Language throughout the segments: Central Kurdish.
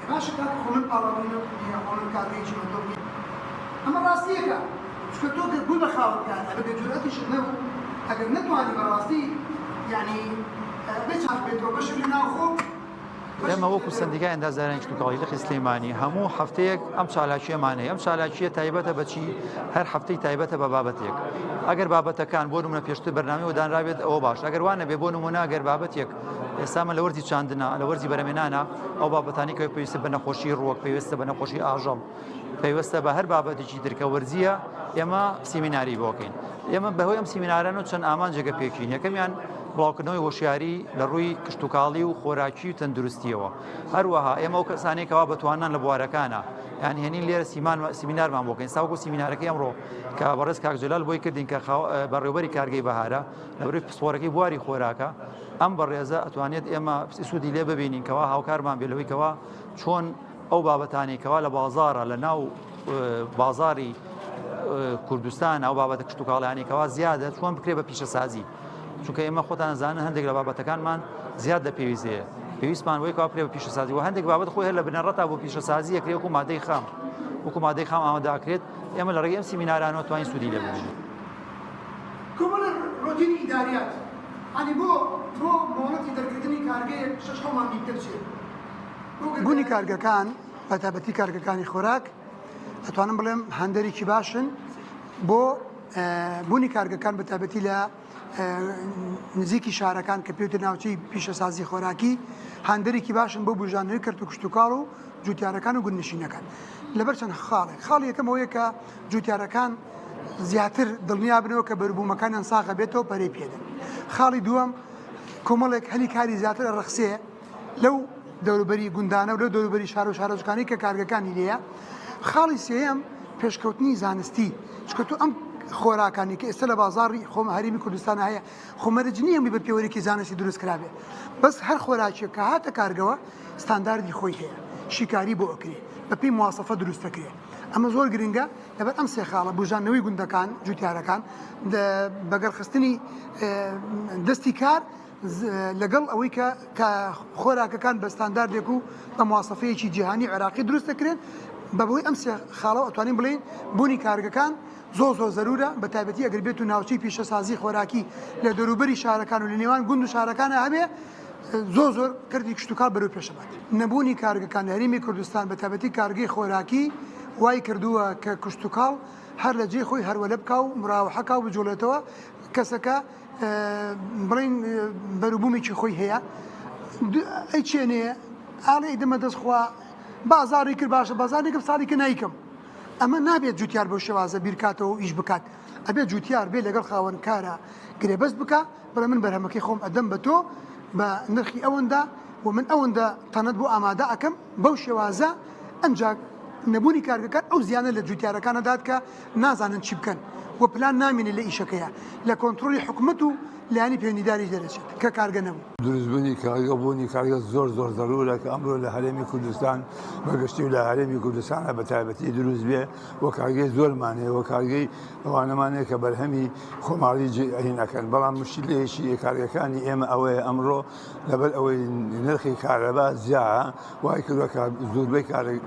باشه که خونم پارامینو یا خونم کاریش مطلوبی اما راستیه که چون تو که بود خواهد کرد اگر جرأتش نبود اگر نتوانی براستی یعنی بچرخ بیت و بشه لنا خوب ئێمە وەکو سندیگای ئەندازیارانی کشتوکاڵی لەخی سلەیمانی هەموو هەفتەیەک ئەم چالاکیەمان هەیە ئەم چالاکیە تایبەتە بەچی هەر هەفتەی تایبەتە بە بابەتێک ئەگەر بابەتەکان بۆ نمونە پێشتر بەرنامەی دانرابێت ئەوە باش ئەگەر وانە بێ بۆ نمونە ئەگەر بابەتێک ئێستامە لە وەرزی چاندنە لە وەرزی بەرەمێنانە ئەو بابەتانی کە پێویستە بە نەخۆشی ڕووەک پێویستە بە نەخۆشی ئاژەڵ پێویستە بە هەر بابەتێکی ترکە وەرزیە ئێمە سیمیناری بۆکەین ئێمە بەهۆی ئەم سیمینارانە چەند ئامانجێگە پێکین یەکەمیان بڵاوکردنەوەی هۆشیاری لە ڕووی کشتتوکاڵی و خۆراکی و تەندروستیەوە هەروەها ئێمە ئەو کەسانێکەوە بەتوانان لە بوارەکانە یان هێنین لێرە سیمینارمان بۆکەین ساوکو سیمینارەکەی ئەمڕۆ کە بەڕێز کاکجلال بۆی کردین کە بەڕێوەبەری کارگەی بەهارە لەبەروی پسپۆرەکەی بواری خۆراکە ئەم بەڕێزە ئەتوانێت ئێمە سوودی لێ ببینین کەوا هاوکارمان بێ لەوەی کەوا چۆن ئەو بابەتانی کەوا لە بازارە لە ناو بازاری کوردستان ئەو بابەتە کشتتوکاڵیانی کەوا زیادە چۆن بکرێ بە پیشەسازی چونکە ئێمە خۆتان زانن هەندێک لە بابەتەکانمان زیاد دە پێویستەیە پێویستمان وەی کاوا بکرێ بە پیشەسازی و هەندێک بابەت خۆی هەر لە بنەڕەتا بۆ پیشەسازی یەکرێ وەکو مادەی خام وەکو مادەی خام ئامادەکرێت ئێمە لە ڕێگەی ئەم سیمینارانەوە توانین سوودی لێ ببینین. کۆمەڵە ڕۆتینی ئیداریات ئەنی بۆ مۆڵەتی دەرکردنی کارگەیەک شەش خۆمان دیکتر چێت بوونی کارگەکان بە تایبەتی کارگەکانی خۆراک ئەتوانم بڵێم هەندێکی باشن بۆ بوونی کارگەکان بە تایبەتی لە نزیکی شارەکان کە پێوتە ناوچەی پیشەسازی خۆراکی هەندێکی باشن بۆ بژانەوەی کەرت و کشتتوکاڵ و جوتیارەکان و گوندنشینەکان لەبەر چەند خاڵی یەکەم ئەوەیە کە جوتیارەکان زیاتر دڵنیا بنەوە کە بەروبوومەکانیان ساغە بێتەوە پەرەی پێدەن خاڵی دووەم کۆمەڵێک هەلی کاری زیاتر ڕخسێ لەو دەوروبەری گوندانە و لەو دەوروبەری شار و شارۆچکانی کە کارگەکانی لێیە خاڵی سێیەم پێشکەوتنی زانستی چکە تو ئەم خۆراکانی کە ئێستا لە بازاڕی خۆمە هەرێمی کوردستان هەیە خۆمەرج نییە بە پێوەرێکی زانستی دروست کرابێ بەس هەر خۆراکێک کە هاتە کارگەوە ستانداردی خۆی هەیە شیکاری بۆ ئەکرێ بە پێی مواسەفە دروست دەکرێت ئەمە زۆر گرنگە لەبەر ئەم سێ خاڵە بژانەوەی گوندەکان جوتیارەکان بەگەڕخستنی دەستی کار لەگەڵ ئەوەی کە خۆراکەکان بە ستانداردێک و بە مواسەفەیەکی جیهانی عێراقی دروست دەکرێن بەبەوەی ئەم سێ خاڵە ئەتوانین بڵێن بوونی کارگەکان زۆر زەرورە بە تایبەتی ئەگەر بێت و ناوچەی پیشەسازی خۆراکی لە دەوروبەری شارەکان و لە نێوان گوند و شارەکانە هەبێ زۆر کردی کشتتوکاڵ بەرەو پێشەبات نەبوونی کارگەکان هەرێمی کوردستان بە تایبەتی کارگەی خۆراکی وای کردووە کە کشتتوکاڵ هەر لە جێ خۆی هەروەلە بکا و مراوەحەکە و بجۆڵێتەوە کەسەکە بڵین بەروبوومێکی خۆی هەیە ئەی چێنەیە ئاڵێ دەمە دەستخوا بازاری کرد باشە بازارێکم ساڵێکە نیکەم ئەمە نابێت جوتیار بۆ شێوازە بیرکاتەوە و ئیش بکات ئەبێت جوتیار بێ لەگەڵ خاوەنکارە گرێبەست بکە بڵێ من بەرهەمەکەی خۆم ئەدەم بە تۆ بە نرخی ئەوەندا و من ئەوەندە تەنەت بۆ ئامادە ئەەکەم بەو شێوازە ئەمجا نەبوونی کارگەکان ئەو زیانە لە جوتیارەکانەدات کە نازانن چی بکەن و پلان نامێنێت لە ئیشەکەیە لە کۆنتترۆلی حکومەت و لایانی پەیوەندیداری دەرەچێت کە کارگە نەبوو دروستبوونی کارگە بوونی کارگە زۆر زەرورە کە ئەمڕۆ لە هەرێمی کوردستان بەگشتی و لە هەرێمی کوردستانە بە تایبەتی دروست بێ وە کارگەی زۆرمانەیە وە کارگەی ئەوانەمانەیە کە بەرهەمی خۆماڵی ئەهینەکەن بەڵام مشکلەیەکی کارگەکانی ئێمە ئەوەیە ئەمڕۆ لەبەر ئەوەی نرخی کارەبا زیادە وای کردووە کە زۆربەی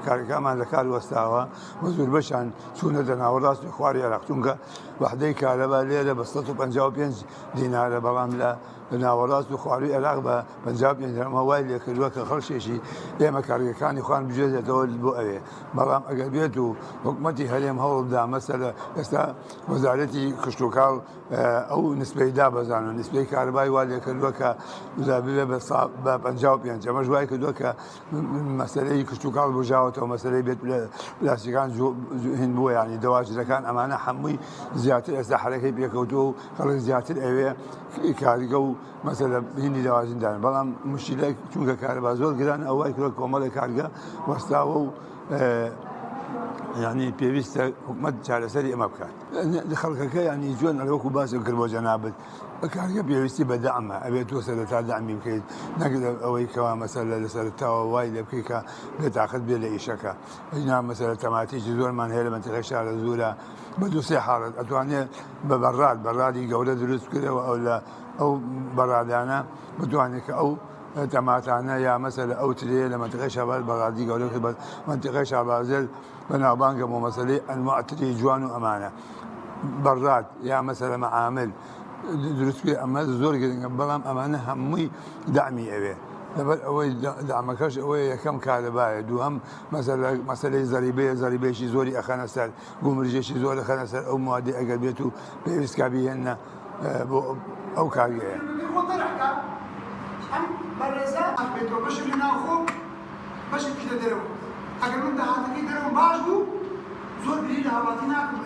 کارەکانمان لە کار وەستاوە و زۆربەشان چوونە دەناوەڕاست و خواری عێراق چونکە وەحدەی کارەبا لێرە بە 155 دینارە بەڵام لە ناوەڕاست و خواروی عێراق بە 55 دینار وای لێ کردووە کە خەڵکێکی ئێمە کارگەکانی خوان بژێتەوە بۆ ئەوێ بەڵام ئەگەر بێت و حکومەتی هەرێم هەوڵدا مەسەلە ئێستا وەزارەتی کشتتوکاڵ ئەو نسبەی دابەزان و نسبەی کارەبای وا لێ کردووە کە بێ بە 55 ئەمەش وای کردووە کە مەسەلەی کشتتوکاڵ بژاوەتەوە مەسەلەی بێت پلاسیکان هین بووە ینی دەواژرەکان ئەمانە هەمووی زیاتر ئێستا حرەکەی پێکەوتووە و خەڵک زیاتر ئەوێ کارگە و مەسەلە هینی داواژندان بەڵام مشکلەی چونکە کارەبا زۆر گران ئەوای کرۆ کۆمەڵی کارگە وەستاوە و ینی پێویستە حکومەت چارەسەری ئەمە بکات خەڵکەکە ینی جوێن ئەلوەکو باسم کرد بۆ جەنابەت کارگە پێویستی بە دەعمە ئەبێت تۆ سەرەتا دەعمی بکەیت نەگرێت ئەوەی کەوا مەسەلە لەسەرتاوە وای لێ بکەیت کە بێتاقەت بێ لە ئیشەکە هینا مەسەلە تەماتیکی زۆرمان هەیە لە منتیقەی شارە زۆرە بە دووسێ حاڵەت ئەتوانێت بە بەڕادی گەورە دروست بکرێەوە ئەو لە ئەو بەڕادانە بتوانێت کە ئەو تەماتانە یا مەسەلە ئەو ترێ لە منتیقەی شاباز بەڕادی گەورەی منتیقەی شابازێل بەناوبانگە بۆ مەسەلەی ئەنواعتری جوان و ئەمانە بەڕات یا مەسەلە مەعامل دروستکرێ ئەمە زۆر گرنگە بەڵام ئەمانە هەمووی دامی ئەوێ لەبەر ئەوەی دامەکەش ئەوەیە یەکەم کارەبایە دووهەم مەسەلەی زەریبەیەشی زۆری ئەخەنە سەر گومرجێکی زۆر ئەخەنە سەر ئەو موادی ئەگەر بێت و پێویستکا بهێنە بۆ ئەو کارگەیە ئەم بەڕێزە بێتەوە بەشی لە ناوخۆ بەشی لە دەرەوە ئەگەر من داهاتەکەی دەرەوە باش بوو زۆر گری لە هاواتی ناکەم